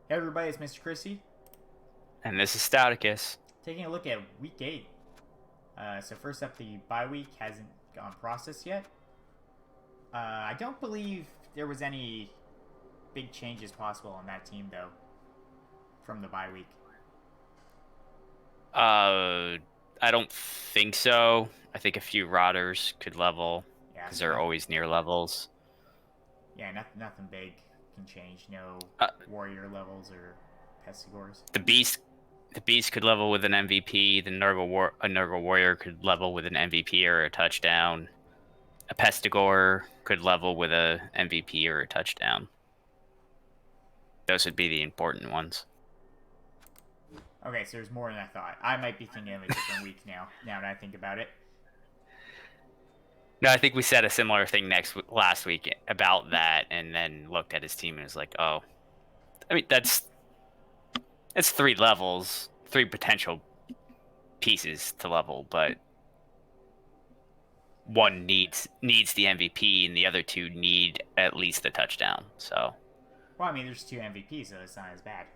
Hey everybody, it's Mr. Christie. And this is Stouticus. Taking a look at week 8. So first up, the bye week hasn't gone processed yet. I don't believe there was any big changes possible on that team though from the bye week. Uh, I don't think so. I think a few rotters could level Yeah, because they're nothing. always near levels. Yeah, nothing big can change. No Uh, warrior levels or pestigores. the beast, the beast could level with an MVP. A Nurgle warrior could level with an MVP or a touchdown. A Pestigore could level with a MVP or a touchdown. Those would be the important ones. Okay, so there's more than I thought. I might be thinking of a different week now. Now that I think about it. No, I think we said a similar thing last week about that, and then looked at his team and was like, "Oh, I mean that's three levels, three potential pieces to level, but one needs the MVP and the other two need at least the touchdown. So Well, I mean, there's two MVPs, so it's not as bad.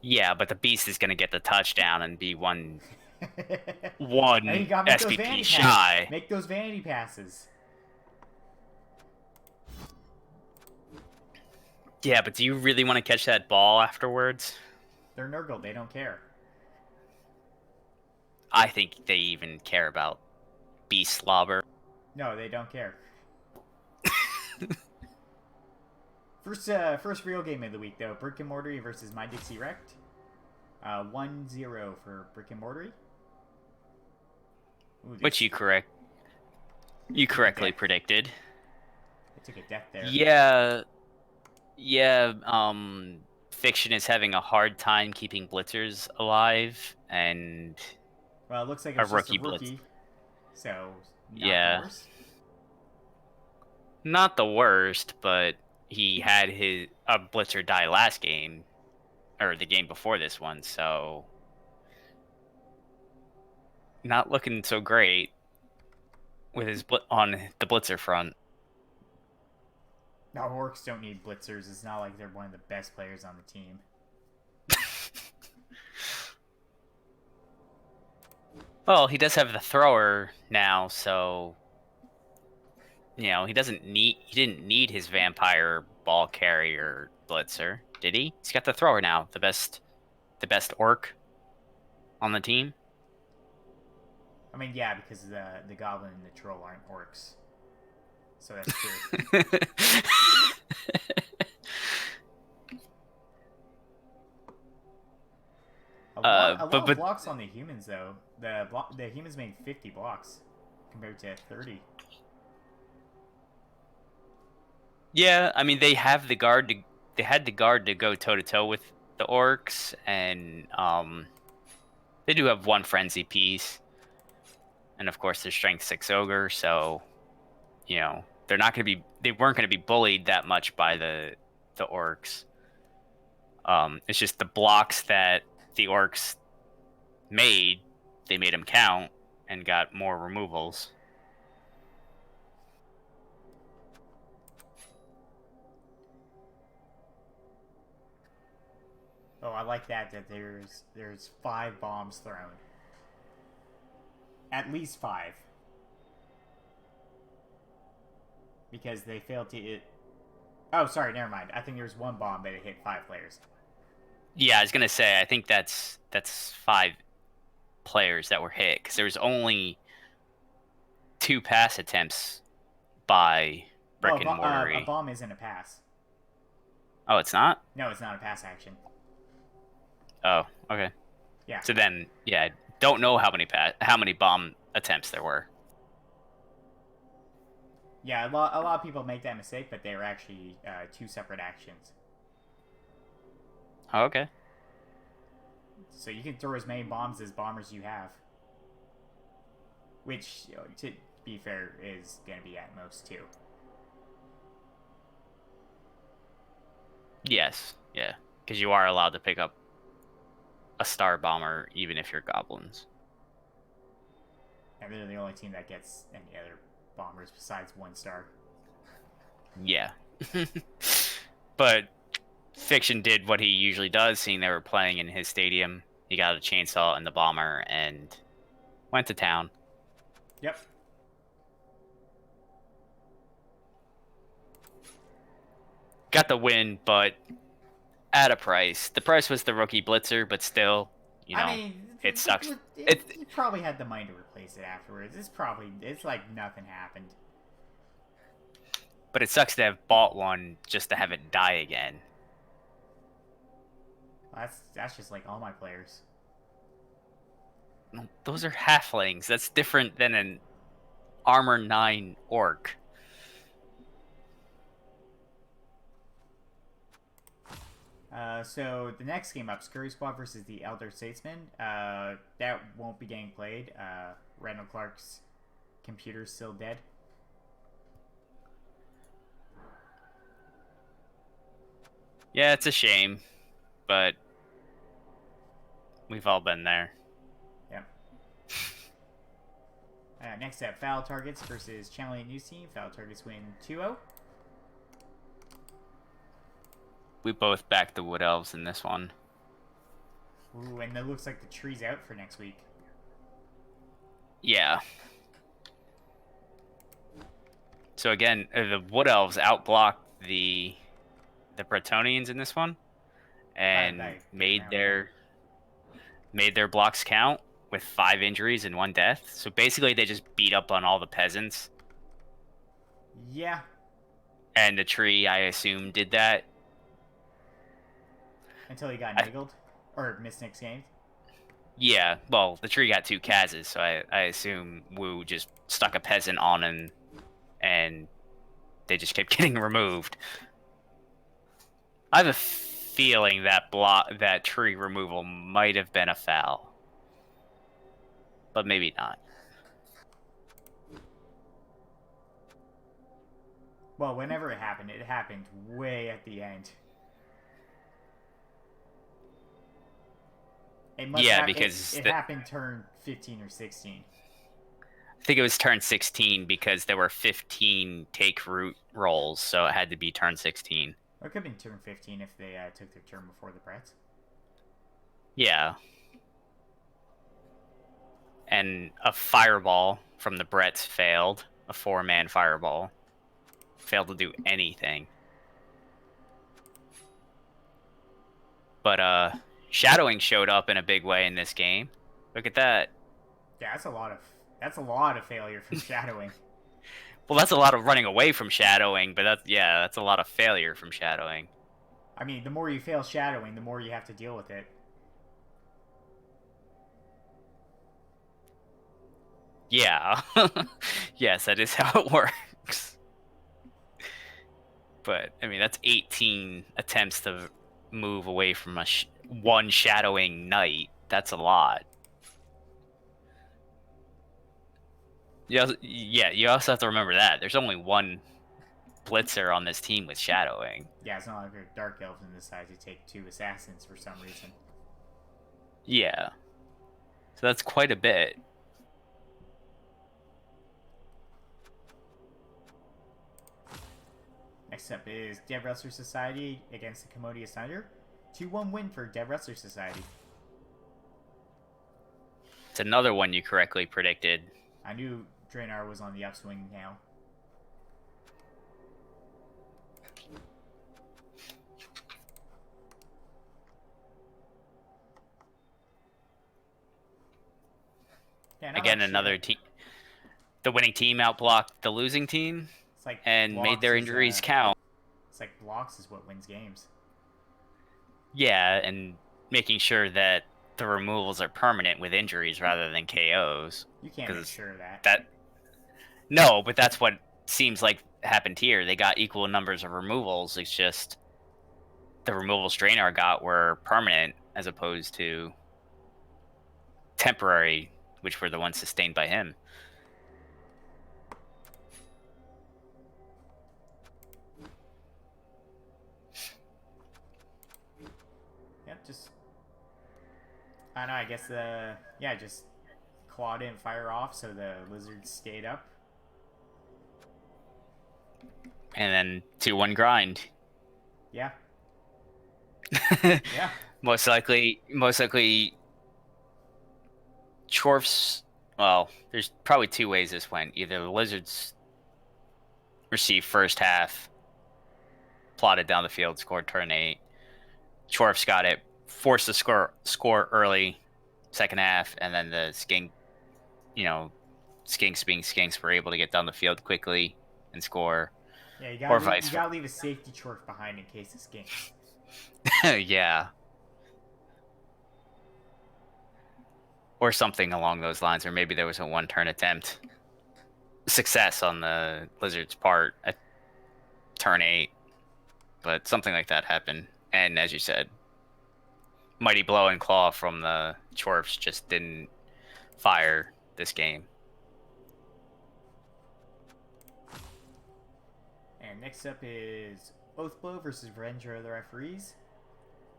yeah, but the beast is going to get the touchdown and be one And you one gotta make those SPP vanity passes. shy. Make those vanity passes. Yeah, but do you really want to catch that ball afterwards? They're Nurgle. They don't care. I think they even care about beast slobber. No, they don't care. First real game of the week though. Brick and Mortar versus My Dixie Wrecked. 1-0 for Brick and Mortar. Ooh, Which you took a correctly death. predicted. They took a death there. Yeah, yeah, Fiction is having a hard time keeping blitzers alive, and Well, it looks like it a was just a rookie blitz. rookie, so not the Yeah, worst. not the worst, but he had his a blitzer die last game or the game before this one, so not looking so great with his on the blitzer front. Now Orcs don't need blitzers. It's not like they're one of the best players on the team. Well, he does have the thrower now, so he didn't need his vampire ball carrier blitzer, did he? He's got the thrower now, the best orc on the team. I mean, yeah, because the goblin and the troll aren't orcs, so that's true. A lot but of but blocks on the humans though. The humans made 50 blocks compared to 30. yeah, I mean they had the guard to go toe to toe with the orcs, and they do have one frenzy piece, and of course their strength 6 ogre, so they weren't gonna be bullied that much by the orcs. It's just the blocks that the orcs made, they made them count and got more removals. Oh, I like that there's 5 bombs thrown. At least 5. Because they failed to. Oh, sorry, never mind. I think there was one bomb, but it hit 5 players. Yeah, I was gonna say I think that's 5 players that were hit because there was only 2 pass attempts by Well, Brick and a Mortar. bomb isn't a pass. Oh, it's not? No, it's not a pass action. Oh, okay. Yeah. So then, yeah, I don't know how many bomb attempts there were. Yeah, a lot of people make that mistake, but they were actually 2 separate actions. Oh, okay. So you can throw as many bombs as bombers you have. Which, to be fair, is going to be at most 2. Yes, yeah, because you are allowed to pick up a star bomber even if you're goblins. And they're the only team that gets any other bombers besides 1 star. Yeah. But Fiction did what he usually does, seeing they were playing in his stadium. He got a chainsaw and the bomber and went to town. Yep. Got the win, but at a price. The price was the rookie blitzer, but still, I mean, it sucks. he probably had the money to replace it afterwards. It's like nothing happened. But it sucks to have bought one just to have it die again. That's just like all my players. Those are halflings. That's different than an armor 9 orc. So the next game up, Scurry Squad versus the Elder Statesman. That won't be getting played. Randall Clark's computer's still dead. Yeah, it's a shame, but we've all been there. Yep. Next up, Foul Targets versus Challenge News Team. Foul Targets win 2-0. We both backed the Wood Elves in this one. Ooh, and it looks like the tree's out for next week. Yeah. So again, the Wood Elves outblocked the Bretonians in this one, and made their blocks count with 5 injuries and 1 death. So basically, they just beat up on all the peasants. Yeah. And the tree, I assume, did that. Until he got niggled? Or missed next game? Yeah, well, the tree got 2 Kazes, so I assume Wu just stuck a peasant on him, and they just kept getting removed. I have a feeling that tree removal might have been a foul. But maybe not. Well, whenever it happened way at the end. Because it happened turn 15 or 16. I think it was turn 16 because there were 15 take root rolls, so it had to be turn 16. Or it could have been turn 15 if they took their turn before the Brets. Yeah. And a fireball from the Brets failed. A 4-man fireball. Failed to do anything. But shadowing showed up in a big way in this game. Look at that. Yeah, that's a lot of failure from shadowing. Well, that's a lot of running away from shadowing, but that's a lot of failure from shadowing. I mean, the more you fail shadowing, the more you have to deal with it. Yeah. Yes, that is how it works. But, I mean, that's 18 attempts to move away from one shadowing knight. That's a lot. You also have to remember that. There's only one blitzer on this team with shadowing. Yeah, it's not like a Dark Elves and decide to take 2 assassins for some reason. Yeah. So that's quite a bit. Next up is Dev Wrestler Society against the Commodious Thunder. 2-1 win for Dev Wrestler Society. It's another one you correctly predicted. I knew Draenor was on the upswing now. Yeah, again, another team. The winning team outblocked the losing team and made their injuries count. It's like blocks is what wins games. Yeah, and making sure that the removals are permanent with injuries rather than KOs. You can't make sure of that. No, but that's what seems like happened here. They got equal numbers of removals. It's just the removals Draenor got were permanent as opposed to temporary, which were the ones sustained by him. Yep, I don't know, I guess just Claw didn't fire off, so the lizards stayed up. And then 2-1 grind. Yeah. Yeah. Most likely, Chorf's. Well, there's probably two ways this went. Either the Lizards received first half, plotted down the field, scored turn 8. Chorf's got it, forced the score early, second half, and then the you know, Skinks being Skinks were able to get down the field quickly and score, Yeah, or you vice versa. gotta leave a safety chork behind in case it skinks. Yeah. Or something along those lines, or maybe there was a one-turn attempt success on the Lizards' part at turn 8, but something like that happened. And as you said, Mighty Blow and Claw from the Chorfs just didn't fire this game. And next up is Oathblow versus Revenge of the Referees.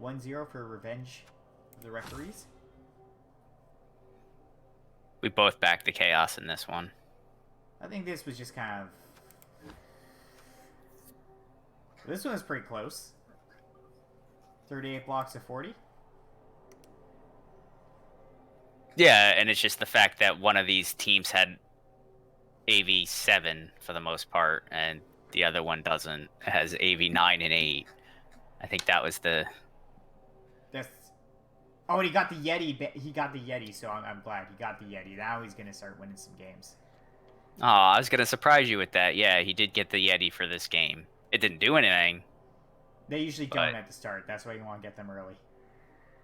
1-0 for Revenge of the Referees. We both backed the chaos in this one. I think this was just kind of... This one was pretty close. 38 blocks to 40. Yeah, and it's just the fact that one of these teams had AV7 for the most part, and the other one doesn't. It has AV9 and 8. I think that was the... That's... Oh, and he got the Yeti. He got the Yeti, so I'm glad he got the Yeti. Now he's going to start winning some games. Oh, I was going to surprise you with that. Yeah, he did get the Yeti for this game. It didn't do anything. They usually don't at the start. That's why you want to get them early.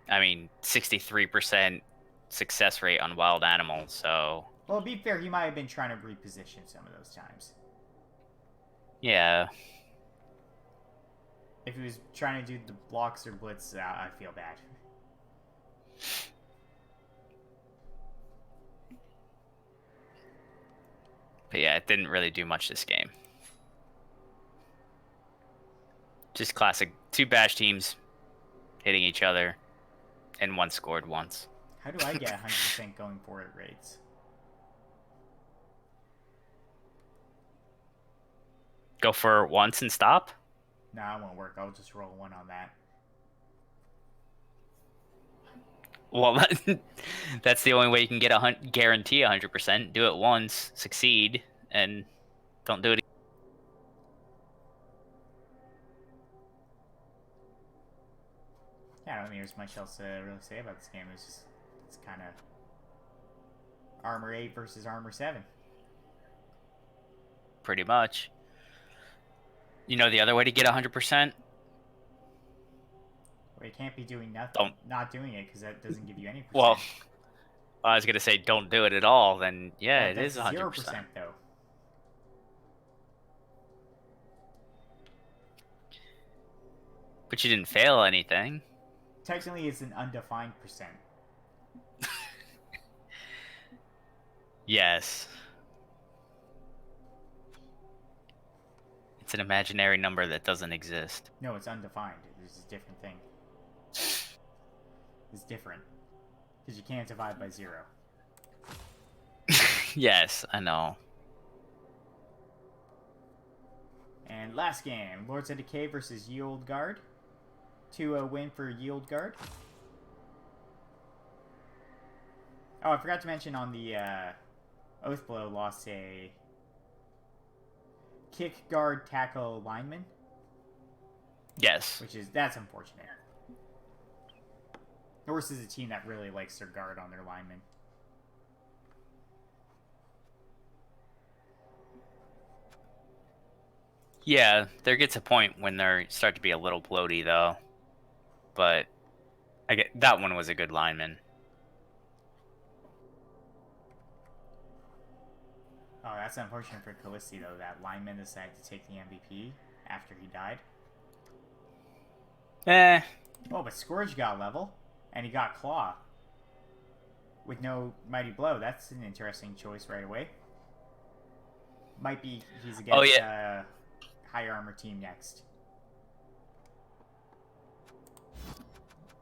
I mean, 63% success rate on wild animals, so... Well, to be fair, he might have been trying to reposition some of those times. Yeah. If he was trying to do the blocks or blitz, I feel bad. But yeah, it didn't really do much this game. Just classic 2 bash teams hitting each other, and one scored once. How do I get 100% going for it rates? Go for it once and stop? Nah, it won't work. I'll just roll 1 on that. Well, that's the only way you can get guarantee 100%. Do it once, succeed, and don't do it again. Yeah, I don't think there's much else to really say about this game. It's kind of Armor 8 versus Armor 7. Pretty much. You know the other way to get 100%? Well, you can't be doing nothing, not doing it, because that doesn't give you any percent. Well, I was going to say don't do it at all, then yeah, it is 100%. 0% though. But you didn't fail anything. Technically, it's an undefined percent. Yes. It's an imaginary number that doesn't exist. No, it's undefined. It's a different thing. It's different. Because you can't divide by 0. Yes, I know. And last game, Lords of Decay versus Ye Old Guard. 2-0 win for Ye Old Guard. Oh, I forgot to mention on the Oathblow lost a kick, guard, tackle lineman. Yes. That's unfortunate. Norse is a team that really likes their guard on their linemen. Yeah, there gets a point when they start to be a little bloaty, though. But that one was a good lineman. Oh, that's unfortunate for Callisti, though. That lineman decided to take the MVP after he died. Oh, but Scourge got level, and he got Claw. With no Mighty Blow. That's an interesting choice right away. Might be he's against high armor team next.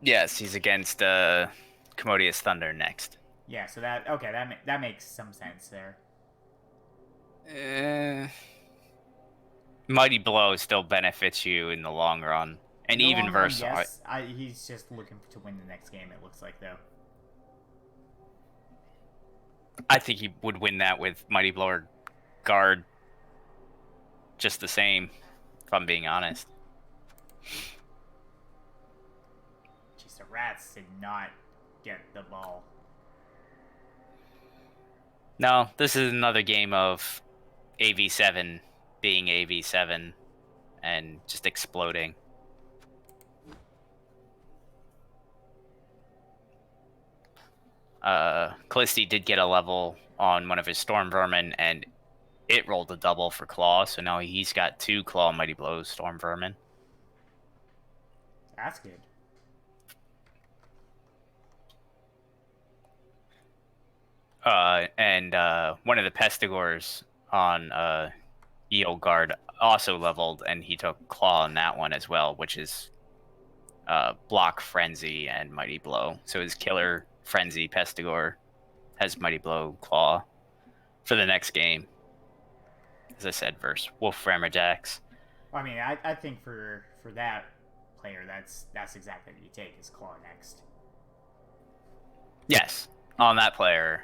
Yes, he's against Commodious Thunder next. Yeah, so that makes some sense there. Mighty Blow still benefits you in the long run. And In the even long run, versus, yes. He's just looking to win the next game, it looks like, though. I think he would win that with Mighty Blower guard just the same, if I'm being honest. Jeez, the Rats did not get the ball. No, this is another game of AV7 being AV7 and just exploding. Christie did get a level on one of his Storm Vermin, and it rolled a double for Claw, so now he's got 2 Claw Mighty Blows Storm Vermin. That's good. And one of the Pestigors on Yield Guard also leveled, and he took Claw on that one as well, which is Block, Frenzy, and Mighty Blow. So his Killer, Frenzy, Pestigor has Mighty Blow, Claw for the next game. As I said, versus Wolf Rammerjacks. Well, I mean, I think for that player, that's exactly what you take, is Claw next. Yes, on that player,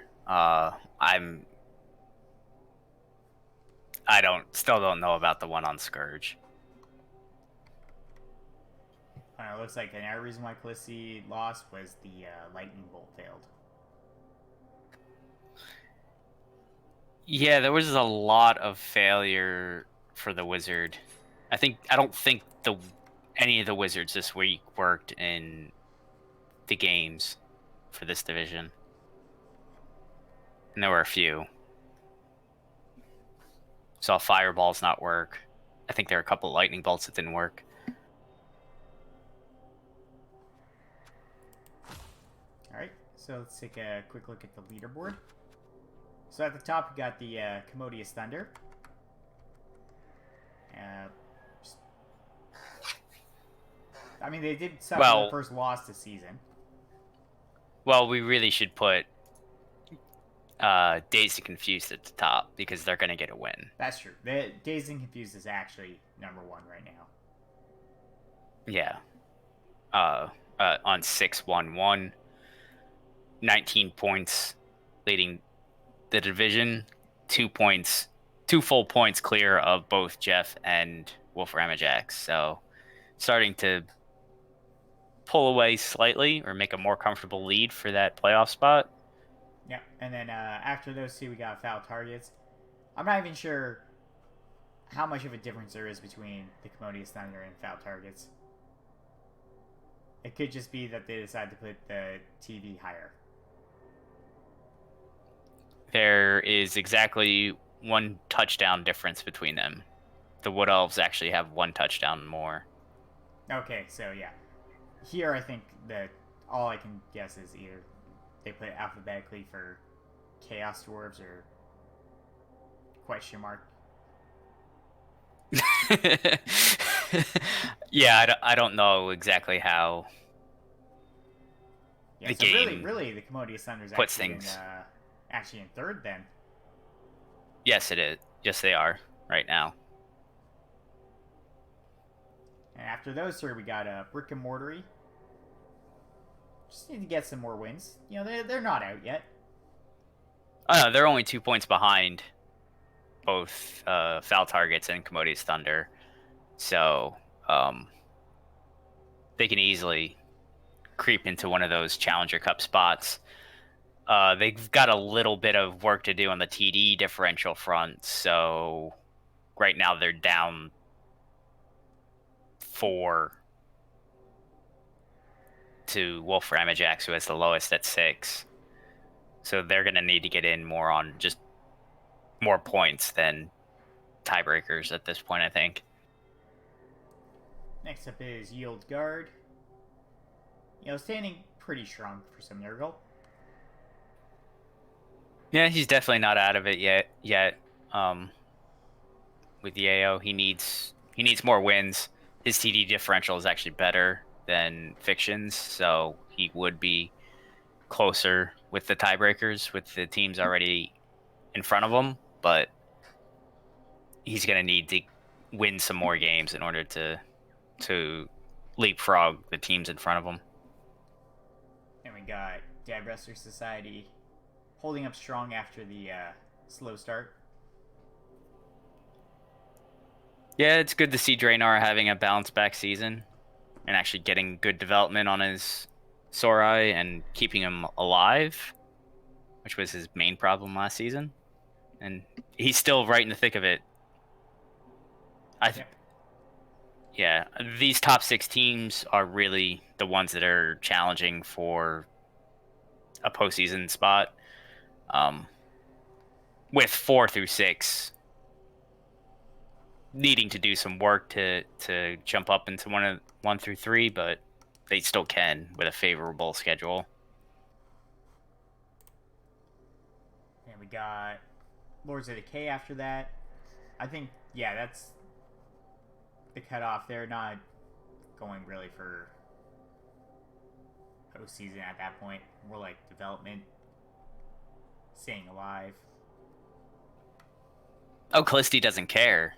still don't know about the one on Scourge. It looks like another reason why Christie lost was the lightning bolt failed. Yeah, there was a lot of failure for the Wizard. I don't think any of the Wizards this week worked in the games for this division. And there were a few. Saw Fireballs not work. I think there were a couple of Lightning Bolts that didn't work. Alright, so let's take a quick look at the leaderboard. So at the top, we got the Commodious Thunder. I mean, they did suffer their first loss this season. Well, we really should put Dazed and Confused at the top, because they're going to get a win. That's true. Dazed and Confused is actually number 1 right now. Yeah. On 6-1-1. 19 points, leading the division. 2 full points clear of both Jeff and Wolf Rammerjacks. So starting to pull away slightly or make a more comfortable lead for that playoff spot. Yeah, and then after those two, we got Foul Targets. I'm not even sure how much of a difference there is between the Commodious Thunder and Foul Targets. It could just be that they decided to put the TV higher. There is exactly 1 touchdown difference between them. The Wood Elves actually have 1 touchdown more. Okay, so yeah. Here, I think that all I can guess is either they put it alphabetically for Chaos Dwarves or question mark. Yeah, I don't know exactly how the so game really, the Commodious Thunder's puts actually things. Actually in third then. Yes, it is. Yes, they are right now. And after those three, we got Brick and Mortary. Just need to get some more wins. You know, they're not out yet. Oh, no, they're only 2 points behind both Foul Targets and Commodious Thunder. So they can easily creep into one of those Challenger Cup spots. They've got a little bit of work to do on the TD differential front. So right now they're down 4 to Wolf Rammerjacks, who has the lowest at 6. So they're going to need to get in more on just more points than tiebreakers at this point, I think. Next up is Yield Guard. You know, standing pretty strong for some Nurgle. Yeah, he's definitely not out of it yet. With Yayo, he needs more wins. His TD differential is actually better than Fiction's, so he would be closer with the tiebreakers with the teams already in front of him, but he's going to need to win some more games in order to leapfrog the teams in front of them. And we got Dead Wrestler Society holding up strong after the slow start. Yeah, it's good to see Draenor having a bounce back season and actually getting good development on his Sorai and keeping him alive, which was his main problem last season. And he's still right in the thick of it. Yep. Yeah, these top 6 teams are really the ones that are challenging for a postseason spot. With 4 through 6 needing to do some work to jump up into 1 through 3, but they still can with a favorable schedule. And we got Lords of Decay after that. I think, yeah, that's the cutoff. They're not going really for postseason at that point. More like development, staying alive. Oh, Callisti doesn't care.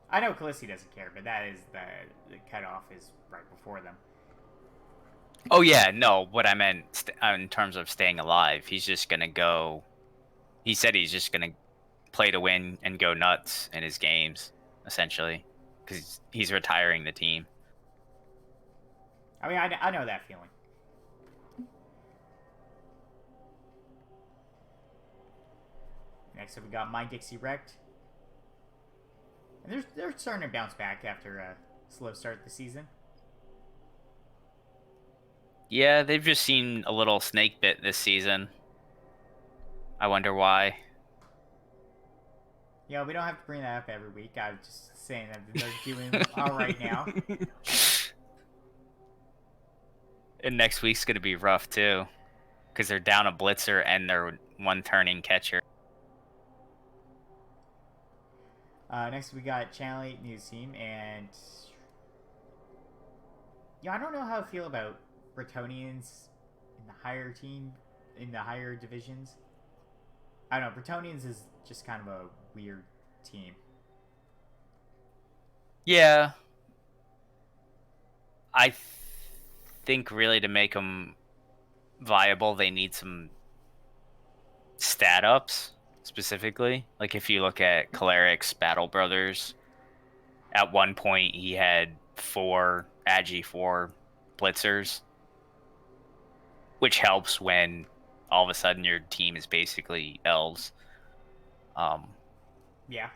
I know Callisti doesn't care, but that is the cutoff is right before them. Oh yeah, no, what I meant in terms of staying alive, he's just gonna go. He said he's just gonna play to win and go nuts in his games, essentially, because he's retiring the team. I mean, I know that feeling. Next up, we got My Dixie Wrecked. And they're starting to bounce back after a slow start to the season. Yeah, they've just seen a little snake bit this season. I wonder why. You know, we don't have to bring that up every week. I'm just saying that they're doing all right now. And next week's going to be rough, too. Because they're down a blitzer and they're one turning catcher. Next, we got Channel 8 News Team. And yeah, I don't know how I feel about Bretonians in the higher team, in the higher divisions. I don't know. Bretonians is just kind of a weird team. Yeah. I think really to make them viable, they need some stat ups specifically. Like if you look at Caleric's Battle Brothers, at one point he had 4 Agi 4 blitzers, which helps when all of a sudden your team is basically elves. Yeah.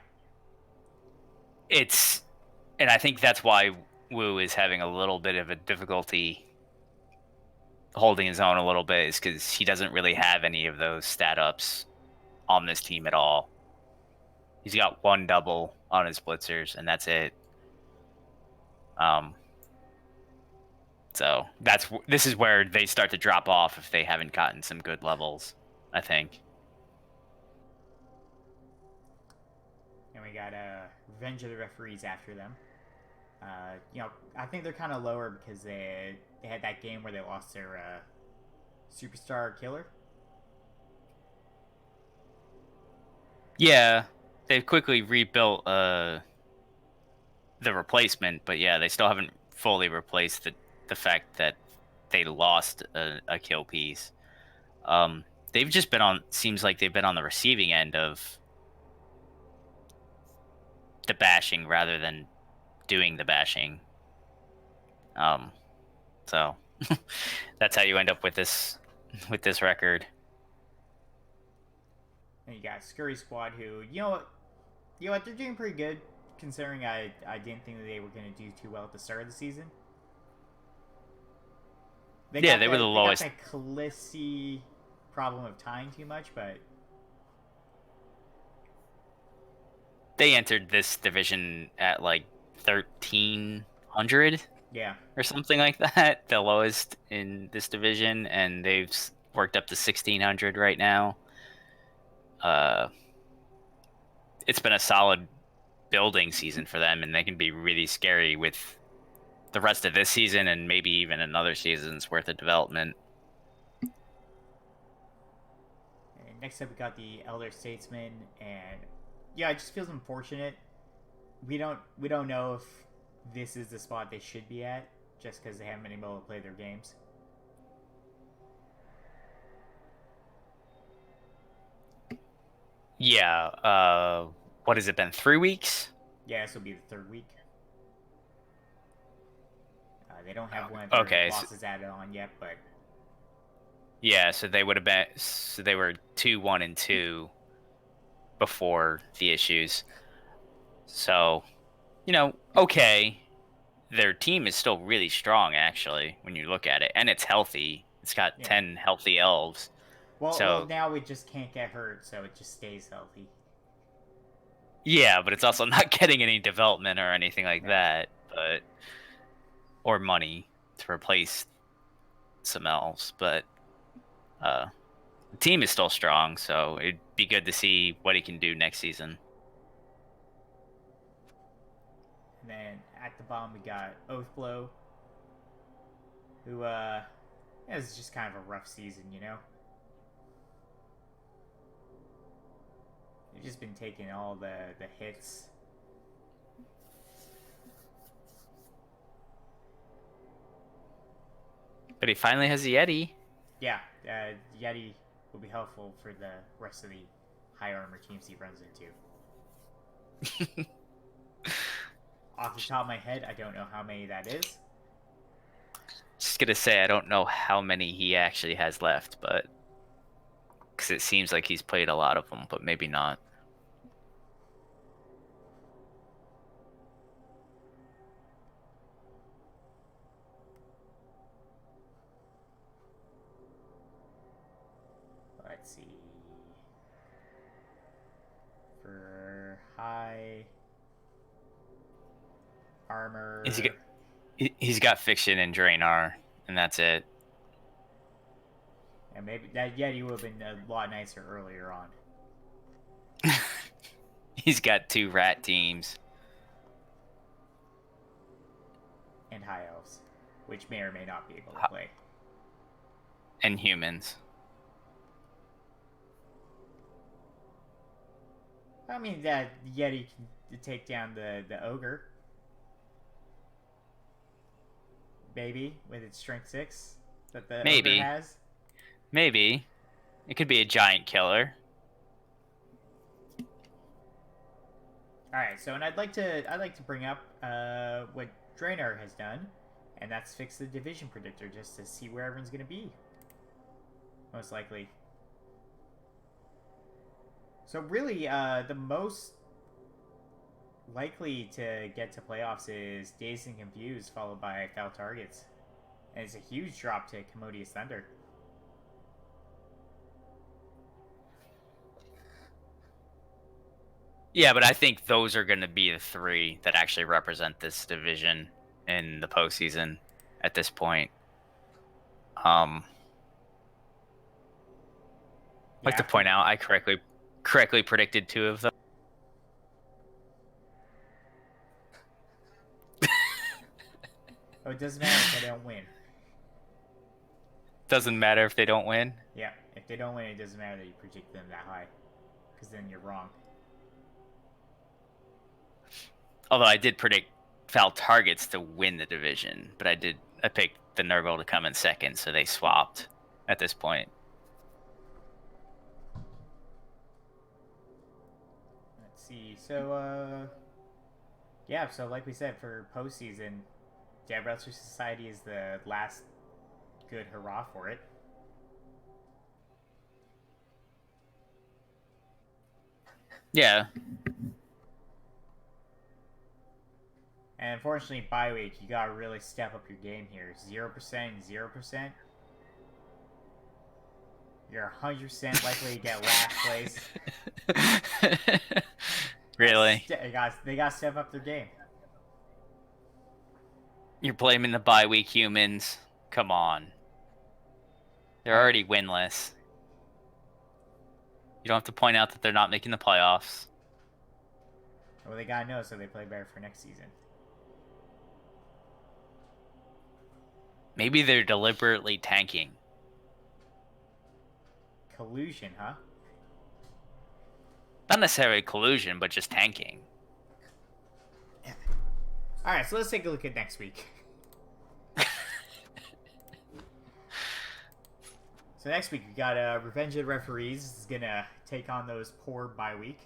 And I think that's why Wu is having a little bit of a difficulty holding his own a little bit, is because he doesn't really have any of those stat ups on this team at all. He's got 1 double on his blitzers, and that's it. So this is where they start to drop off if they haven't gotten some good levels, I think. And we got Revenge of the Referees after them. You know, I think they're kind of lower because they had that game where they lost their superstar killer. Yeah, they've quickly rebuilt the replacement, but yeah, they still haven't fully replaced the fact that they lost a kill piece. They've just been seems like they've been on the receiving end of the bashing rather than doing the bashing. So that's how you end up with this record. And you got Scurry Squad, who you know what, they're doing pretty good considering I didn't think that they were going to do too well at the start of the season. They were the lowest. They got that Callisti problem of tying too much, but they entered this division at like 1,300. Yeah. Or something like that, the lowest in this division, and they've worked up to 1,600 right now. It's been a solid building season for them, and they can be really scary with the rest of this season and maybe even another season's worth of development. And next up, we got the Elder Statesman, and yeah, it just feels unfortunate. We don't know if this is the spot they should be at. just because they haven't been able to play their games. Yeah. What has it been? 3 weeks? Yeah, this will be the third week. They don't have one of their Okay. losses added on yet, but Yeah, so they would have been. So they were 2-1-2 before the issues. So, okay. Their team is still really strong, actually, when you look at it, and it's healthy. It's got yeah. 10 healthy elves. Well, now it just can't get hurt, so it just stays healthy. Yeah, but it's also not getting any development or anything like that, or money to replace some elves. But the team is still strong, so it'd be good to see what he can do next season. And then at the bottom we got Oathblow, who it was just kind of a rough season, They've just been taking all the hits. But he finally has a Yeti. Yeah, Yeti will be helpful for the rest of the high armor teams he runs into. Off the top of my head, I don't know how many that is. Just gonna say, I don't know how many he actually has left, but because it seems like he's played a lot of them, but maybe not. Let's see. For high armor, He's got Fiction and Draenor, and that's it. and maybe that Yeti would have been a lot nicer earlier on. He's got 2 rat teams. And high elves, which may or may not be able to play. And humans. I mean, that Yeti can take down the ogre. Maybe, with its strength 6 that the ogre has. Maybe. It could be a giant killer. Alright, so and I'd like to bring up what Draenor has done, and that's fix the division predictor just to see where everyone's gonna be. Most likely. So really, the most likely to get to playoffs is Dazed and Confused, followed by Foul Targets. And it's a huge drop to Commodious Thunder. Yeah, but I think those are going to be the 3 that actually represent this division in the postseason at this point. I'd like to point out, I correctly predicted 2 of them. Oh, it doesn't matter if they don't win. Doesn't matter if they don't win? Yeah, if they don't win, it doesn't matter that you predict them that high. Because then you're wrong. Although I did predict Foul Targets to win the division, but I picked the Nurgle to come in second, so they swapped at this point. Let's see. So, yeah, so like we said, for postseason, Dead Wrestler Society is the last good hurrah for it. Yeah. And unfortunately, bye week, you gotta really step up your game here. 0% and 0%. You're 100% likely to get last place. Really? They gotta step up their game. You're blaming the bye week humans. Come on. They're already winless. You don't have to point out that they're not making the playoffs. Well, they gotta know so they play better for next season. Maybe they're deliberately tanking. Collusion, huh? Not necessarily collusion, but just tanking. Alright, so let's take a look at next week. So next week we got Revenge of the Referees is gonna take on those poor bye week.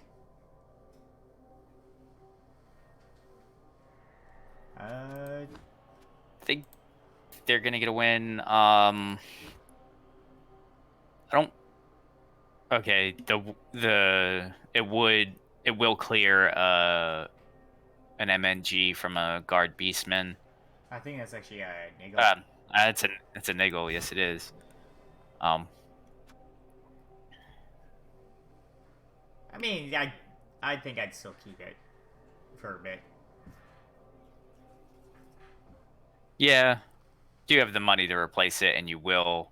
I think they're gonna get a win. I don't. Okay, it will clear an MNG from a guard beastman. I think that's actually a niggle. It's a niggle. Yes, it is. I mean, I think I'd still keep it for a bit. Yeah, you have the money to replace it, and you will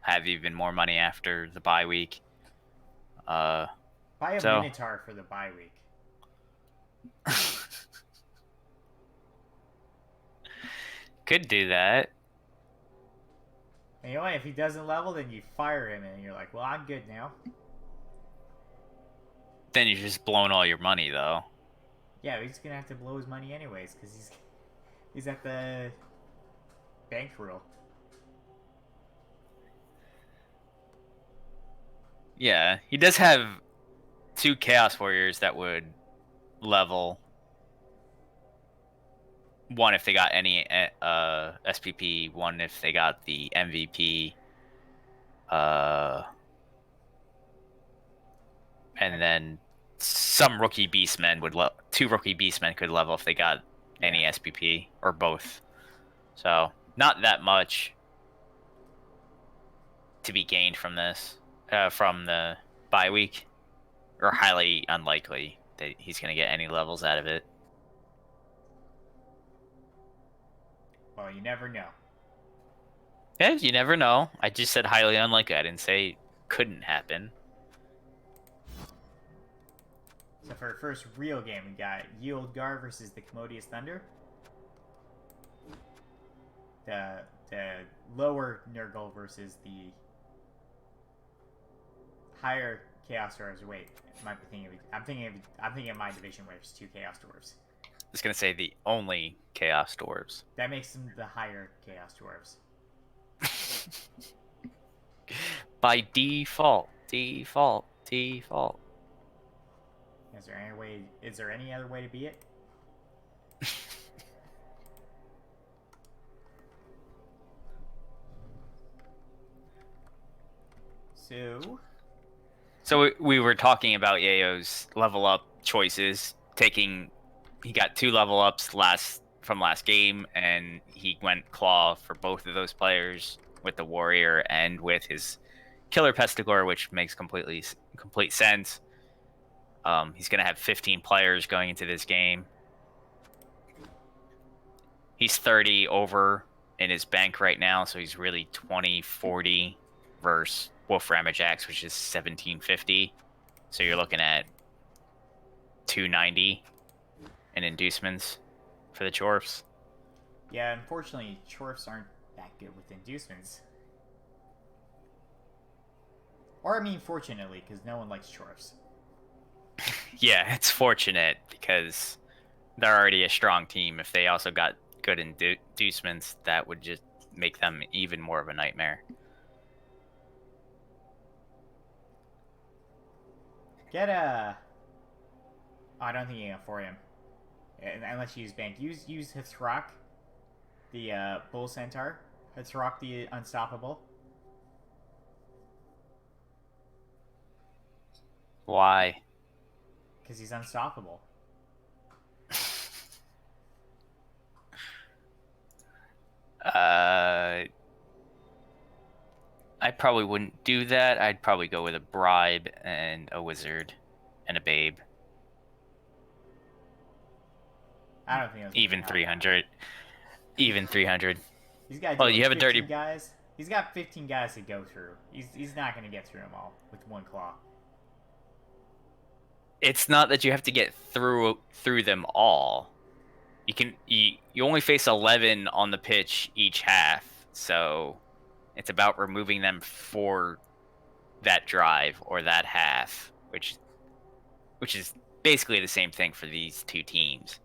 have even more money after the bye week. Buy a Minotaur for the bye week. Could do that. And you know what? If he doesn't level, then you fire him, and you're like, well, I'm good now. Then you're just blowing all your money, though. Yeah, he's gonna have to blow his money anyways, because he's at the bankroll. Yeah, he does have 2 Chaos Warriors that would level. One if they got any SPP, one if they got the MVP. And then some rookie beastmen would 2 rookie beastmen could level if they got any SPP or both. So not that much to be gained from this, from the bye week, or highly unlikely that he's going to get any levels out of it. Well, you never know. Yeah, you never know. I just said highly unlikely. I didn't say it couldn't happen. So for our first real game, we got Yield Gar versus the Commodious Thunder. The lower Nurgle versus the higher Chaos Dwarves. Wait, I'm thinking of my division where there's 2 Chaos Dwarves. I was gonna say the only Chaos Dwarves. That makes them the higher Chaos Dwarves. By default. Is there any other way to be it? So we were talking about Yayo's level up choices. He got 2 level ups from last game, and he went claw for both of those players with the warrior and with his killer pestigore, which makes complete sense. He's gonna have 15 players going into this game. He's 30 over in his bank right now, so he's really 20-40 versus Wolf Ramajax, which is 1750. So you're looking at 290 in inducements for the Chorfs. Yeah, unfortunately, Chorfs aren't that good with inducements. Or, I mean, fortunately, because no one likes Chorfs. Yeah, it's fortunate because they're already a strong team. If they also got good inducements, that would just make them even more of a nightmare. I don't think you can for him. Unless you use Bank. Use Hithrak, the Bull Centaur. Hithrak, the Unstoppable. Why? Because he's unstoppable. I probably wouldn't do that. I'd probably go with a bribe and a wizard and a babe. I don't think that's even 300. Even 300. He's got. Well, you have a dirty guys. He's got 15 guys to go through. He's not going to get through them all with one claw. It's not that you have to get through them all. You only face 11 on the pitch each half, so it's about removing them for that drive or that half, which is basically the same thing for these 2 teams.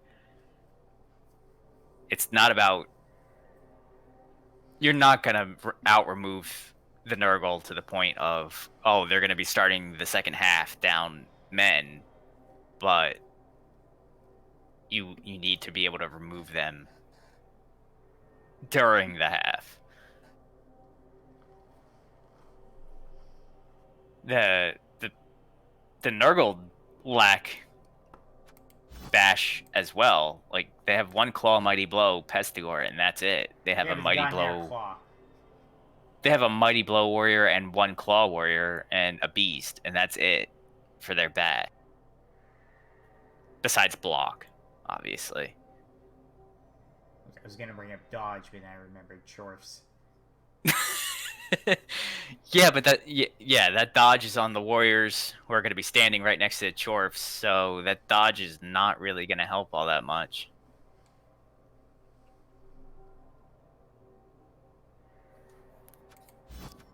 It's not about... You're not going to out-remove the Nurgle to the point of, oh, they're going to be starting the second half down men, but you need to be able to remove them during the half. The Nurgle lack bash as well. Like, they have one claw mighty blow Pestigore, and that's it. They have a mighty blow. Claw. They have a mighty blow warrior and one claw warrior and a beast, and that's it for their bash. Besides block, obviously. I was gonna bring up dodge, but then I remembered Chorfs. Yeah, but that dodge is on the warriors who are going to be standing right next to the Chorfs, so that dodge is not really going to help all that much.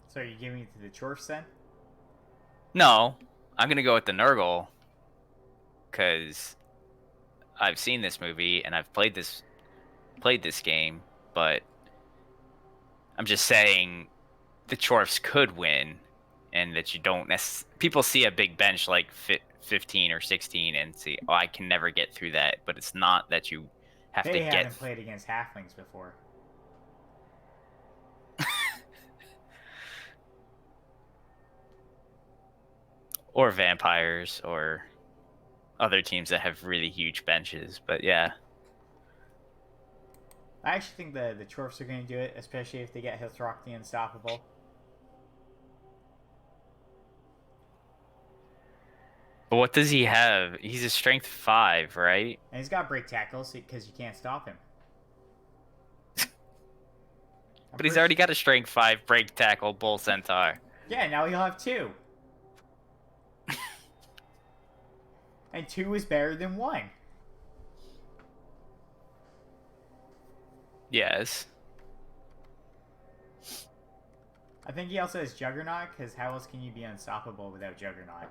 So are you giving it to the Chorfs then? No, I'm going to go with the Nurgle, because I've seen this movie and I've played this game, but I'm just saying the Chorfs could win, and that you don't people see a big bench like 15 or 16 and see, oh, I can never get through that, but it's not that you have to get. They haven't played against halflings before. Or vampires, or other teams that have really huge benches, but yeah. I actually think the Chorfs are going to do it, especially if they get Hithrock the Unstoppable. But what does he have? He's a strength 5, right? And he's got break tackles because you can't stop him. But he's already got a strength 5 break tackle bull centaur. Yeah, now he'll have 2. And 2 is better than 1. Yes. I think he also has Juggernaut, because how else can you be unstoppable without Juggernaut?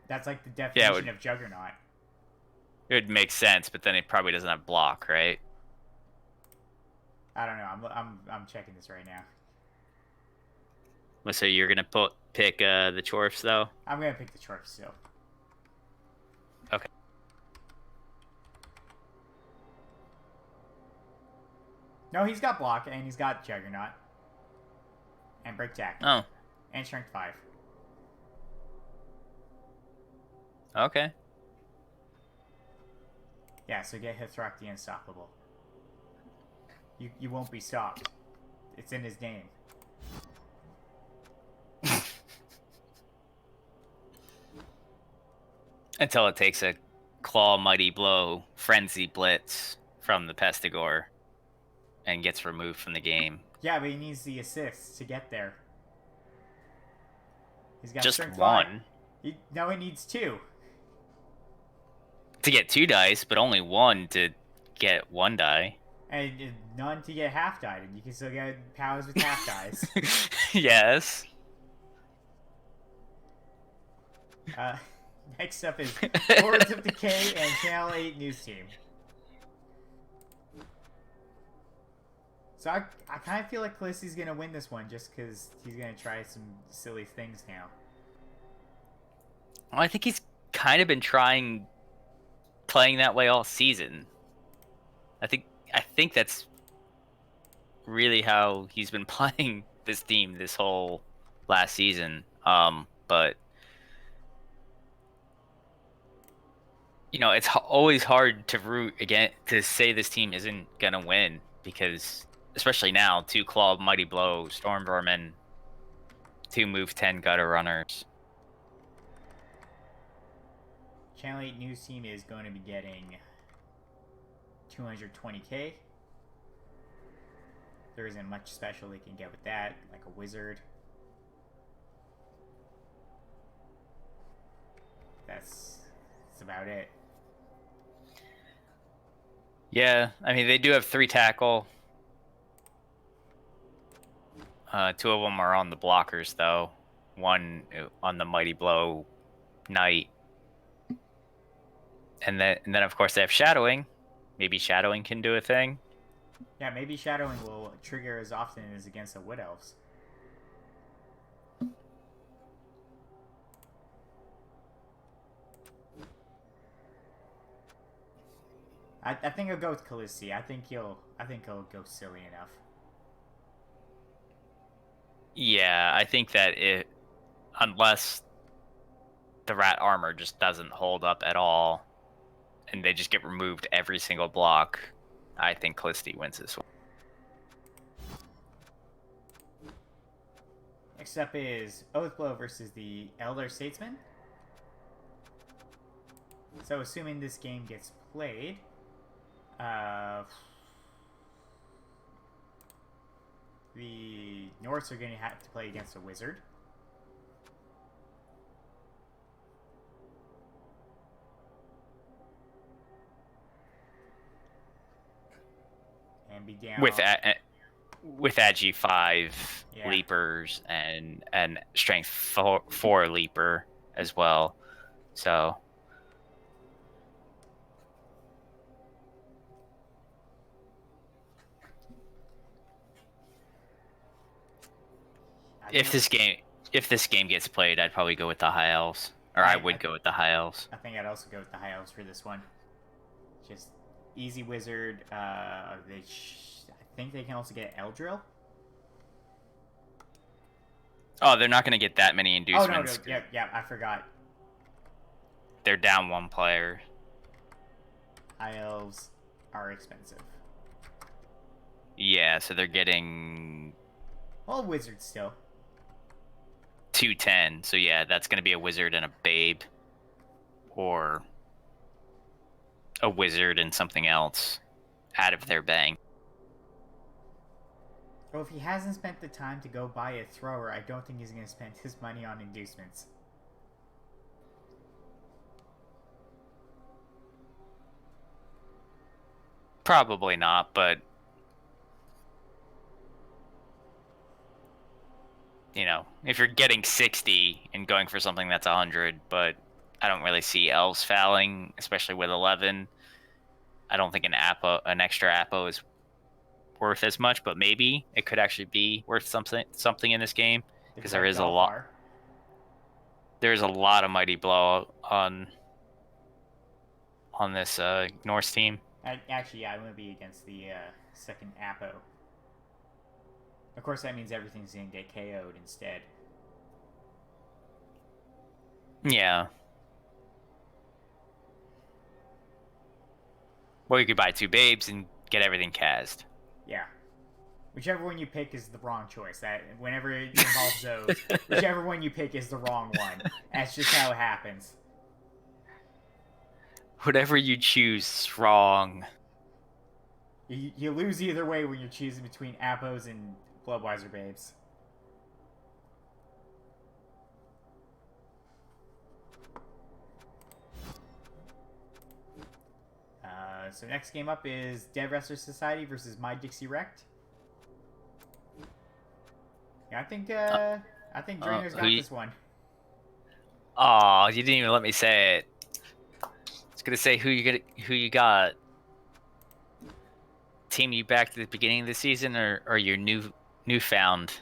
That's like the definition of Juggernaut. It would make sense, but then it probably doesn't have block, right? I don't know. I'm checking this right now. So you're gonna pick the Chorfs though? I'm gonna pick the Chorfs still. Okay. No, he's got block and he's got Juggernaut and break tackle. Oh. And strength 5. Okay. Yeah, so get Hithrock the Unstoppable. You won't be stopped. It's in his name. Until it takes a claw mighty blow frenzy blitz from the Pestigore and gets removed from the game. Yeah, but he needs the assists to get there. He's got just strength one. 5. No, he needs 2. To get 2 dice, but only 1 to get 1 die. And none to get half die. And you can still get powers with half dice. Yes. Next up is Lords of Decay and Channel 8 News Team. So I kind of feel like Callisti's going to win this one just because he's going to try some silly things now. Well, I think he's kind of been playing that way all season. I think that's really how he's been playing this team this whole last season. But you know, it's always hard to root again to say this team isn't gonna win, because especially now, 2 claw mighty blow storm vermin, 2 move 10 gutter runners. Channel 8 News Team is going to be getting 220k. There isn't much special they can get with that, like a wizard. That's about it. Yeah, I mean, they do have 3 tackle. 2 of them are on the blockers, though. 1 on the mighty blow knight. And then of course they have shadowing. Maybe shadowing can do a thing. Yeah, maybe shadowing will trigger as often as against the Wood Elves. I think I'll go with Khaleesi. I think he'll go silly enough. Yeah, I think that unless the rat armor just doesn't hold up at all, and they just get removed every single block, I think Callisti wins this one. Next up is Oathblow versus the Elder Statesman. So assuming this game gets played, the Norse are going to have to play against a wizard. And be down with Agi 5 Yeah. leapers and strength 4 leaper as well. So if this game gets played, I'd probably go with the High Elves. Or I would go with the High Elves. I think I'd also go with the High Elves for this one. Just easy wizard. I think they can also get Eldril. Oh, they're not going to get that many inducements. Oh, no. Yeah, I forgot. They're down 1 player. High Elves are expensive. Yeah, so they're getting... Well, wizards still. 210. So yeah, that's going to be a wizard and a babe. Or a wizard and something else out of their bang. Well, if he hasn't spent the time to go buy a thrower, I don't think he's going to spend his money on inducements. Probably not, but you know, if you're getting 60 and going for something that's 100, but I don't really see elves fouling, especially with 11. I don't think an extra Apo is worth as much, but maybe it could actually be worth something in this game, because there is a lot. There's a lot of Mighty Blow on this Norse team. Actually, yeah, I'm going to be against the second Apo. Of course, that means everything's going to get KO'd instead. Yeah. Or you could buy 2 babes and get everything cast. Yeah. Whichever one you pick is the wrong choice. That whenever it involves those, whichever one you pick is the wrong one. That's just how it happens. Whatever you choose is wrong. You lose either way when you're choosing between Apos and Bloodwiser babes. So next game up is Dead Wrestler Society versus My Dixie Wrecked. Yeah, I think Dringer's got this one. Aw, you didn't even let me say it. I was gonna say who you got. Team you back to the beginning of the season, or your newfound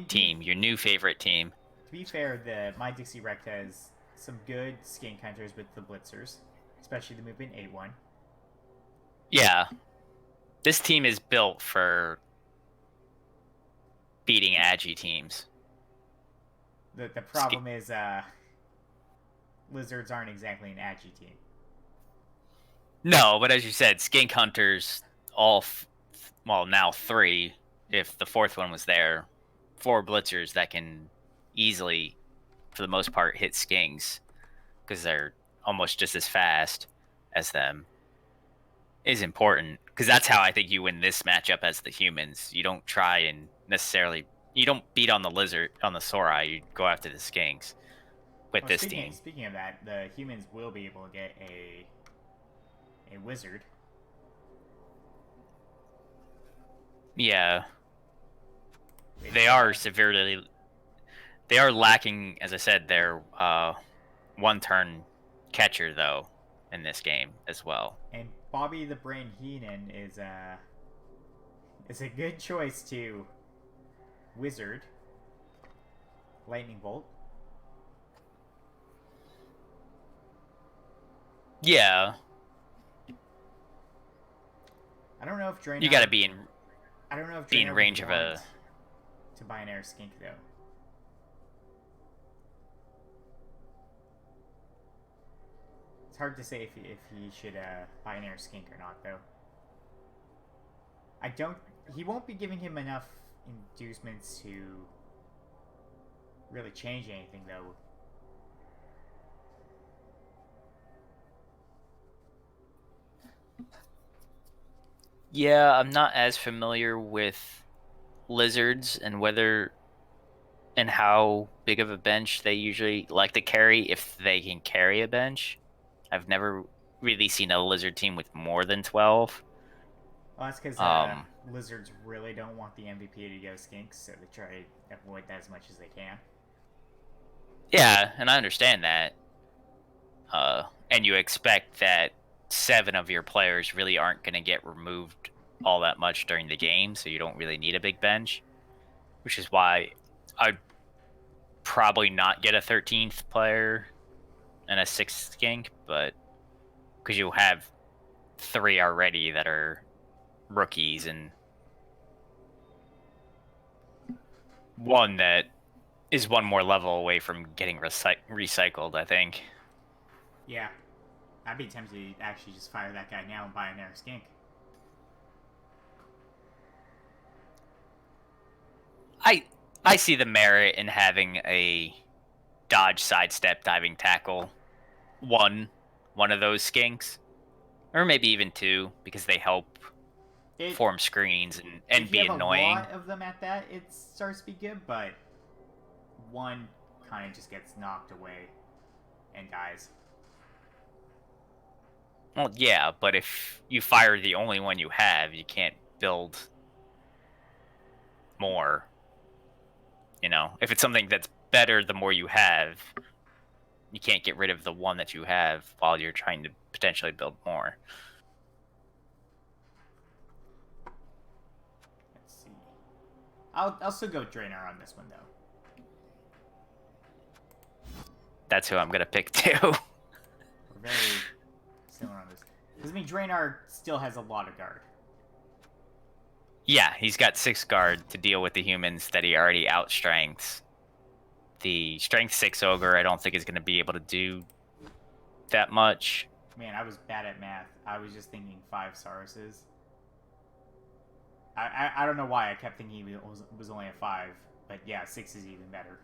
team, your new favorite team. To be fair, the My Dixie Wrecked has some good skink hunters with the blitzers, especially the movement 8-1. Yeah. This team is built for beating Agi teams. The problem is lizards aren't exactly an Agi team. No, but as you said, skink hunters, now 3, if the 4th one was there, 4 blitzers that can easily, for the most part, hit skinks, because they're almost just as fast as them, is important. Because that's how I think you win this matchup as the humans. You don't try and necessarily... You don't beat on the lizard, on the Sorai, you go after the skinks with this team. Speaking of that, the humans will be able to get a wizard. Yeah. They are lacking, as I said, their 1-turn catcher, though, in this game as well. And Bobby the Brain Heenan is a good choice to Wizard Lightning Bolt. Yeah. I don't know if Draenor. You gotta be in. I don't know if Be in Draenor range would of want a. to buy an Air Skink though. It's hard to say if he should buy an Air Skink or not though. I don't. He won't be giving him enough inducements to really change anything though. Yeah, I'm not as familiar with lizards and whether and how big of a bench they usually like to carry, if they can carry a bench. I've never really seen a lizard team with more than 12. Well, that's because lizards really don't want the MVP to go skinks, so they try to avoid that as much as they can. Yeah, and I understand that. And you expect that 7 of your players really aren't going to get removed all that much during the game, so you don't really need a big bench. Which is why I'd probably not get a 13th player and a 6th skink, but because you'll have 3 already that are rookies and one that is one more level away from getting recycled, I think. Yeah. I'd be tempted to actually just fire that guy now and buy an Air Skink. I see the merit in having a dodge, sidestep, diving tackle one of those skinks, or maybe even 2, because they help form screens and be annoying. If you have a lot of them at that, it starts to be good, but one kind of just gets knocked away and dies. Well, yeah, but if you fire the only one you have, you can't build more. You know, if it's something that's better the more you have, you can't get rid of the one that you have while you're trying to potentially build more. Let's see. I'll still go Draenor on this one, though. That's who I'm going to pick, too. We're very similar on this. Because, I mean, Draenor still has a lot of guard. Yeah, he's got 6 guard to deal with the humans that he already outstrengths. The strength 6 ogre I don't think is going to be able to do that much. Man, I was bad at math. I was just thinking 5 Sauruses. I don't know why I kept thinking he was only a 5, but yeah, 6 is even better.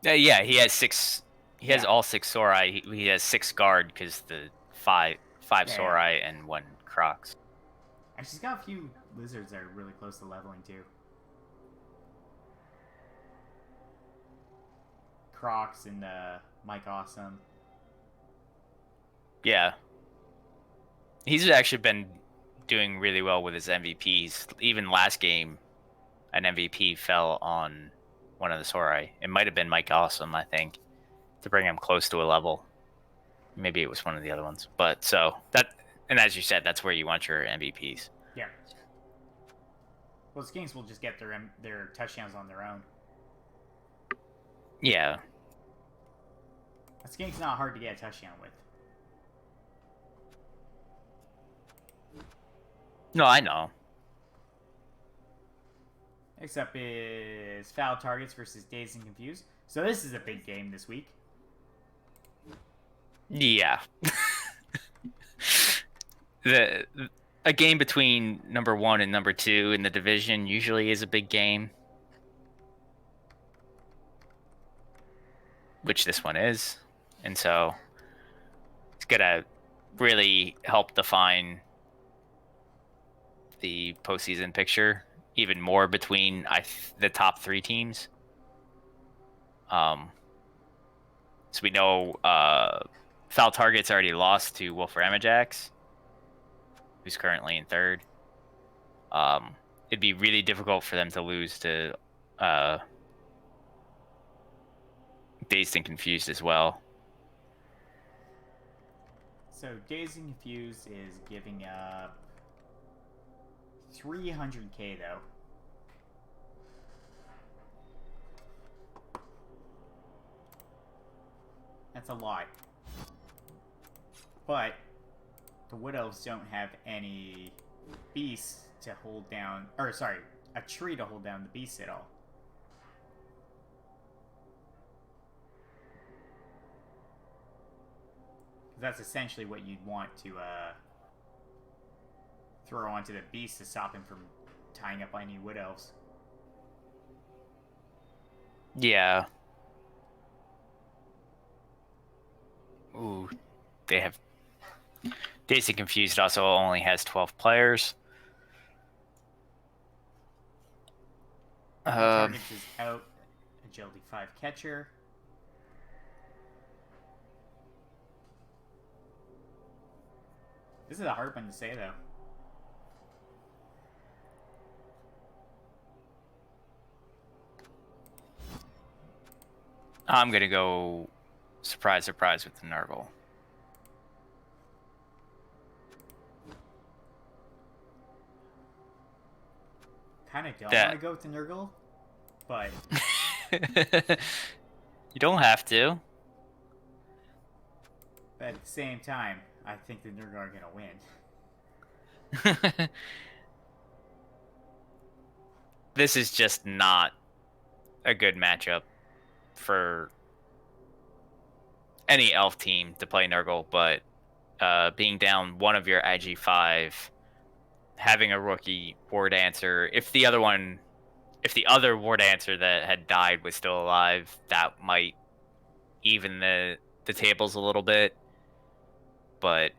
Yeah, he has 6. He has all 6 Sorai. He has 6 guard because the 5 Sorai and 1 Crocs. And she's got a few lizards that are really close to leveling too. Crocs and Mike Awesome. Yeah. He's actually been doing really well with his MVPs. Even last game, an MVP fell on one of the Sorai. It might have been Mike Awesome, I think, to bring him close to a level. Maybe it was one of the other ones. But so that, and as you said, that's where you want your MVPs. Yeah. Well, Skinks will just get their touchdowns on their own. Yeah. A Skink's not hard to get a touchdown with. No, I know. Next up is Foul Targets versus Dazed and Confused. So this is a big game this week. Yeah. A game between number 1 and number 2 in the division usually is a big game. Which this one is. And so it's going to really help define the postseason picture even more between the top 3 teams. So we know Foul Target's already lost to Wolfram Ajax, who's currently in 3rd. It'd be really difficult for them to lose to Dazed and Confused as well. So Dazed and Confused is giving up 300k though. That's a lot. But the Wood Elves don't have any beasts to hold down, or sorry, a tree to hold down the beasts at all. That's essentially what you'd want to throw onto the beast to stop him from tying up any Wood Elves. Yeah. Ooh, they have... Dazed and Confused also only has 12 players. Targets is out. Agility 5 catcher. This is a hard one to say, though. I'm going to go surprise, surprise with the Nurgle. Kind of don't want to go with the Nurgle, but... You don't have to. But at the same time, I think the Nurgle are going to win. This is just not a good matchup for any elf team to play Nurgle, but being down one of your IG5, having a rookie War Dancer, if the other War Dancer that had died was still alive, that might even the tables a little bit. But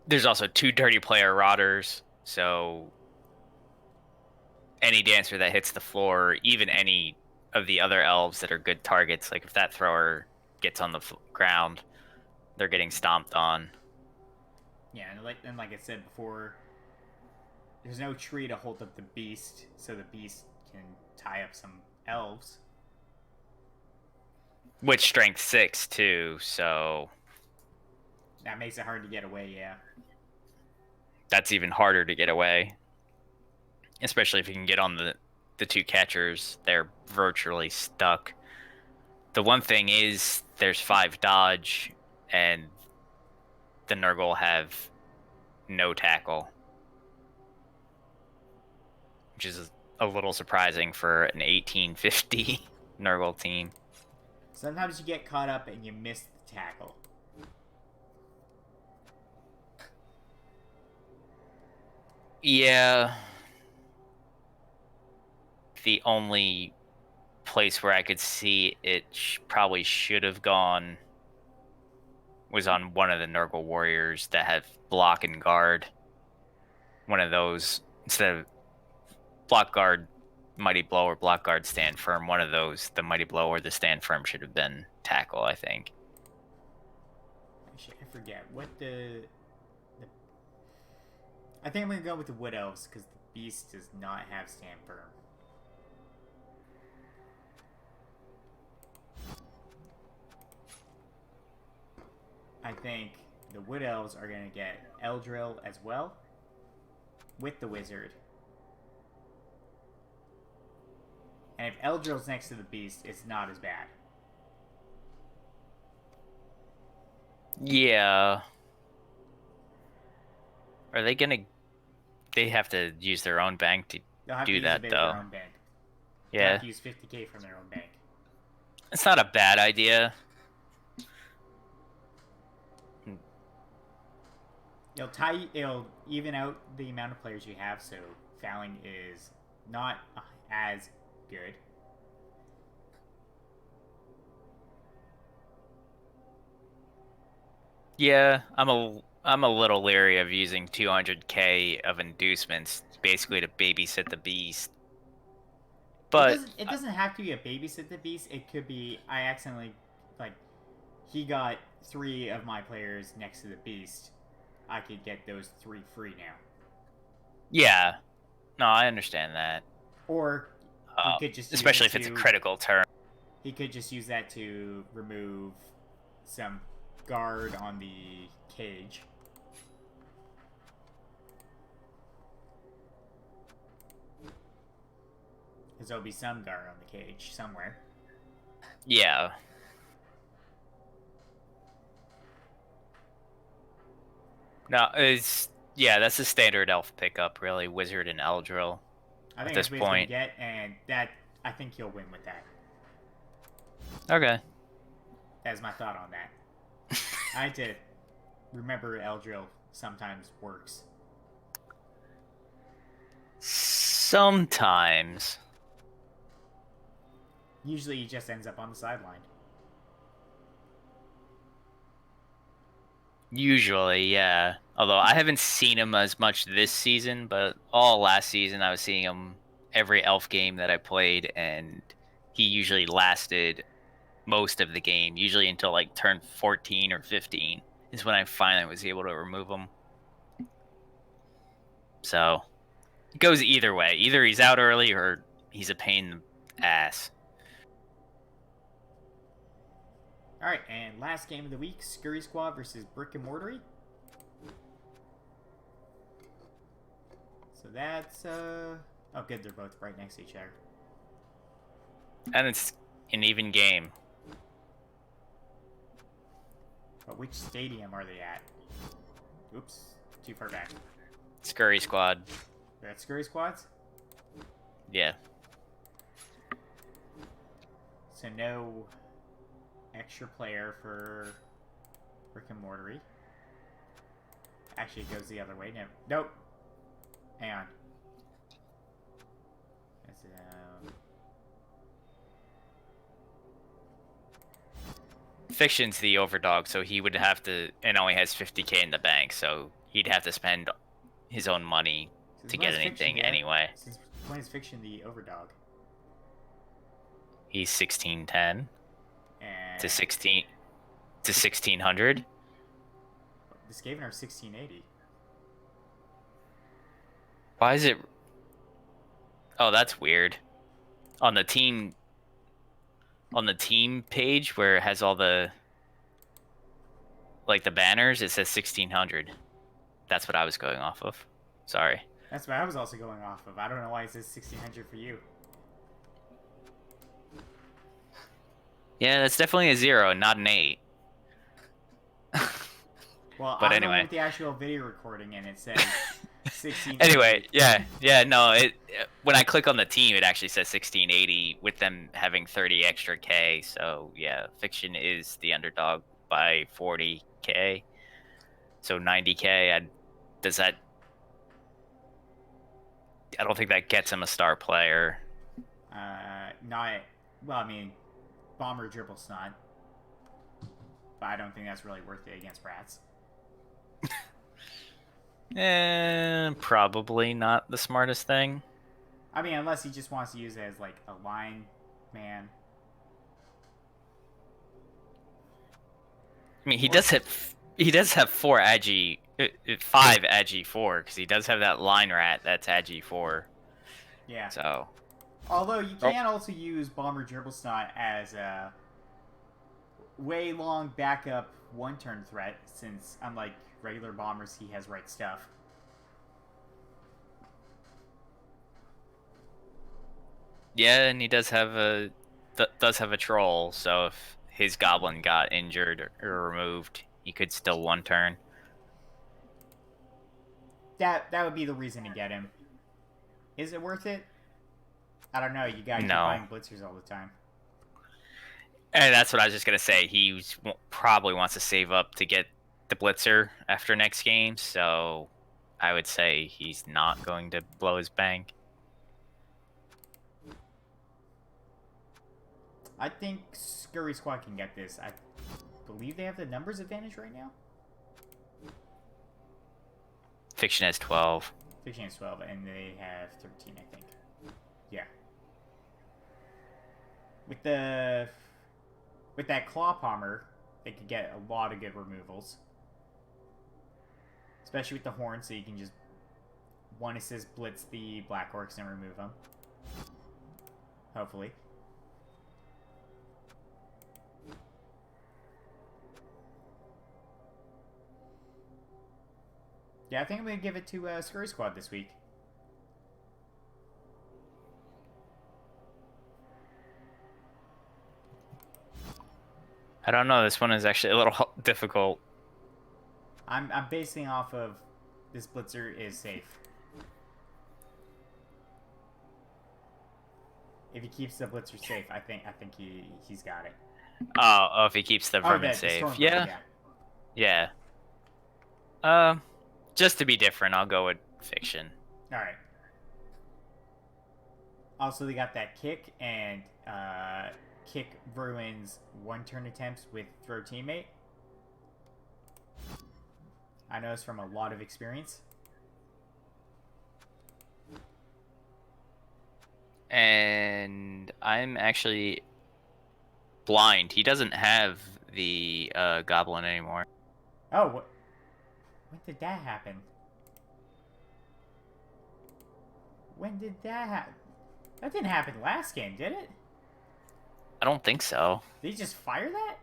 there's also 2 dirty player Rotters, so any Dancer that hits the floor, even any of the other elves that are good targets, like if that thrower gets on the ground, they're getting stomped on. Yeah, and like I said before, there's no tree to hold up the beast, so the beast can tie up some elves. With strength 6 too, so that makes it hard to get away. Yeah, that's even harder to get away, especially if you can get on the 2 catchers. They're virtually stuck. The one thing is there's 5 dodge, and the Nurgle have no tackle, which is a little surprising for an 1850 Nurgle team. Sometimes you get caught up and you miss the tackle. Yeah. The only place where I could see it probably should have gone was on one of the Nurgle warriors that have block and guard. One of those, instead of block guard, mighty blow, or block guard stand firm, one of those, the mighty blow or the stand firm, should have been tackle, I think. Actually, I forget what the I think I'm gonna go with the Wood Elves because the beast does not have stand firm. I think the Wood Elves are going to get Eldril as well, with the Wizard. And if Eldril's next to the Beast, it's not as bad. Yeah. Are they going to... They have to use their own bank to do that, though. Their own bank. Yeah. They have to use 50k from their own bank. It's not a bad idea. It'll even out the amount of players you have, so fouling is not as good. Yeah, I'm a little leery of using 200k of inducements basically to babysit the beast. But it doesn't have to be a babysit the beast. It could be I accidentally, like, he got 3 of my players next to the beast. I could get those 3 free now. Yeah. No, I understand that. Or he could just especially if it's a critical turn. He could just use that to remove some guard on the cage. Because there'll be some guard on the cage somewhere. Yeah. No, that's a standard elf pickup, really. Wizard and Eldril. I think At this that's what he's going to point. get, and that I think he'll win with that. Okay. That's my thought on that. I had to remember Eldril sometimes works. Sometimes. Usually he just ends up on the sideline. Usually, yeah. Although I haven't seen him as much this season, but all last season I was seeing him every elf game that I played, and he usually lasted most of the game, usually until like turn 14 or 15 is when I finally was able to remove him. So it goes either way. Either he's out early or he's a pain in the ass. Alright, and last game of the week, Scurry Squad versus Brick and Mortar. So that's, oh good, they're both right next to each other. And it's an even game. But which stadium are they at? Oops, too far back. Scurry Squad. They're at Scurry Squads? Yeah. So no extra player for Brick and Mortar. Actually, it goes the other way. No, nope. Hang on. That's, Fiction's the overdog, so he would have to, and only has 50k in the bank, so he'd have to spend his own money to get anything anyway. Since when is Fiction the overdog? He's 1610 And to 1600. this gave her 1680. Why is it? Oh, that's weird. On the team page where it has all the the banners, it says 1600. That's what I was going off of. Sorry. That's what I was also going off of. I don't know why it says 1600 for you. Yeah, that's definitely a 0, not an 8. Well, but I'm anyway, with the actual video recording, and it says 16. Anyway, yeah, no. When I click on the team, it actually says 1680 with them having 30 extra K. So yeah, Fiction is the underdog by 40K. So 90K. Does that? I don't think that gets him a star player. Not. Well, I mean, Bomber Dribble's not. But I don't think that's really worth it against Rats. Probably not the smartest thing. I mean, unless he just wants to use it as like a line man. I mean, he does have 4 Agi, 5 Agi 4, because he does have that line rat that's Agi 4. Yeah. So. Although you can also use Bomber Dribblesnot as a way long backup one-turn threat, since unlike regular bombers, he has right stuff. Yeah, and he does have a troll, so if his goblin got injured or removed, he could still one turn. That would be the reason to get him. Is it worth it? I don't know. You guys keep No. buying blitzers all the time. And that's what I was just gonna say. He probably wants to save up to get the blitzer after next game, so I would say he's not going to blow his bank. I think Scurry Squad can get this. I believe they have the numbers advantage right now. Fiction has 12. Fiction has 12, and they have 13, I think. Yeah. With that Claw Palmer, they could get a lot of good removals. Especially with the horn, so you can just one assist blitz the Black Orcs and remove them. Hopefully. Yeah, I think I'm going to give it to Scurry Squad this week. I don't know. This one is actually a little difficult. I'm basing off of this Blitzer is safe. If he keeps the Blitzer safe, I think he's got it. Oh, if he keeps the vermin safe. Yeah. Yeah. Just to be different, I'll go with Fiction. All right. Also, they got that kick, and kick ruins 1 turn attempts with throw teammate. I know this from a lot of experience. And I'm actually blind. He doesn't have the goblin anymore. Oh, when did that happen? When did that happen? That didn't happen last game, did it? I don't think so. Did he just fire that?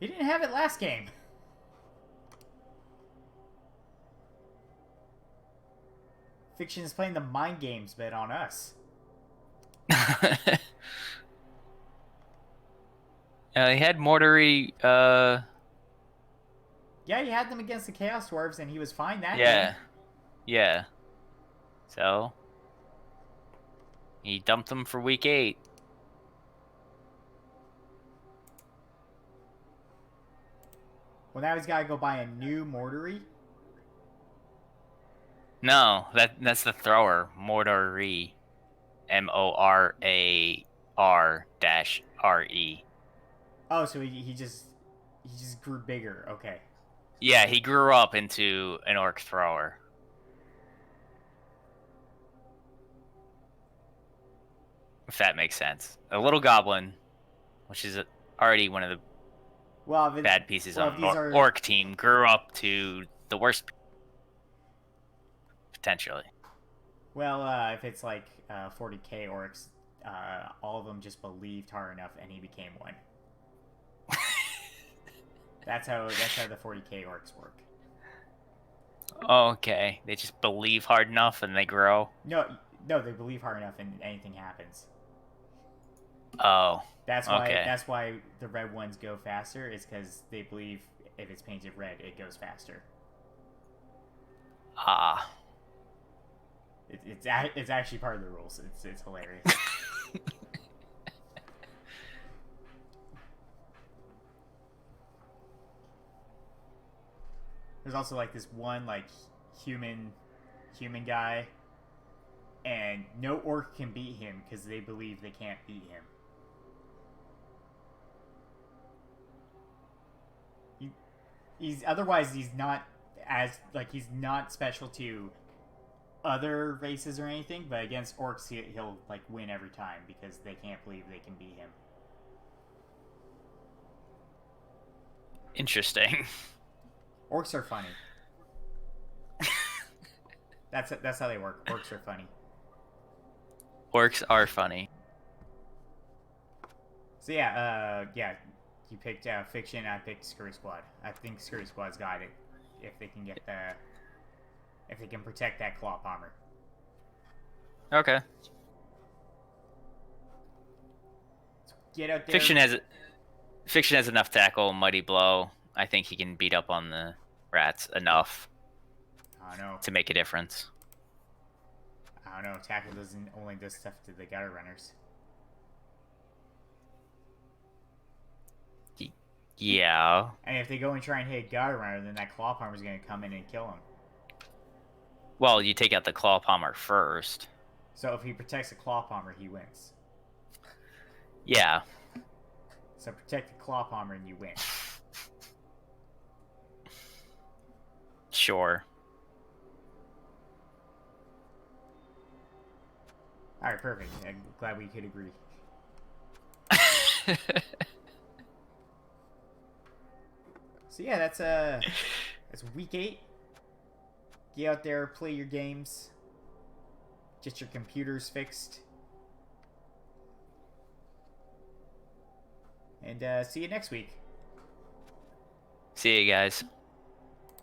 He didn't have it last game. Fiction is playing the mind games bet on us. He had Mortary. Yeah, he had them against the Chaos Dwarves, and he was fine that game. Yeah. So he dumped them for week 8. Well, now he's got to go buy a new Mortary. No, that's the thrower. Mortary. MORAR-RE. Oh, so he just grew bigger. Okay. Yeah, he grew up into an orc thrower. If that makes sense. A little goblin, which is already one of the bad pieces on the orc team, grew up to the worst potentially. Well, if it's like 40k orcs, all of them just believed hard enough, and he became one. That's how the 40k orcs work. Okay, they just believe hard enough and they grow. No, they believe hard enough and anything happens. Oh, that's why the red ones go faster. Is because they believe if it's painted red, it goes faster. Ah. It's actually part of the rules. It's hilarious. There's also like this one like human guy, and no orc can beat him because they believe they can't beat him. He's not he's not special to other races or anything, but against orcs he'll like win every time because they can't believe they can beat him. Interesting. Orcs are funny. That's how they work. Orcs are funny. Orcs are funny. So yeah, you picked Fiction, I picked Scurry Squad. I think Scurry Squad's got it if they can get if they can protect that claw palmer. Okay. So get out there. Fiction has enough tackle, mighty blow. I think he can beat up on the rats enough. I don't know. To make a difference. I don't know. Tackle doesn't only do stuff to the gutter runners. Yeah. And if they go and try and hit a gutter runner, then that claw palmer is going to come in and kill him. Well, you take out the claw palmer first. So if he protects the claw palmer, he wins. Yeah. So protect the claw palmer and you win. Sure. Alright, perfect. I'm glad we could agree. So yeah, that's week 8. Get out there, play your games. Get your computers fixed. and see you next week. See you guys.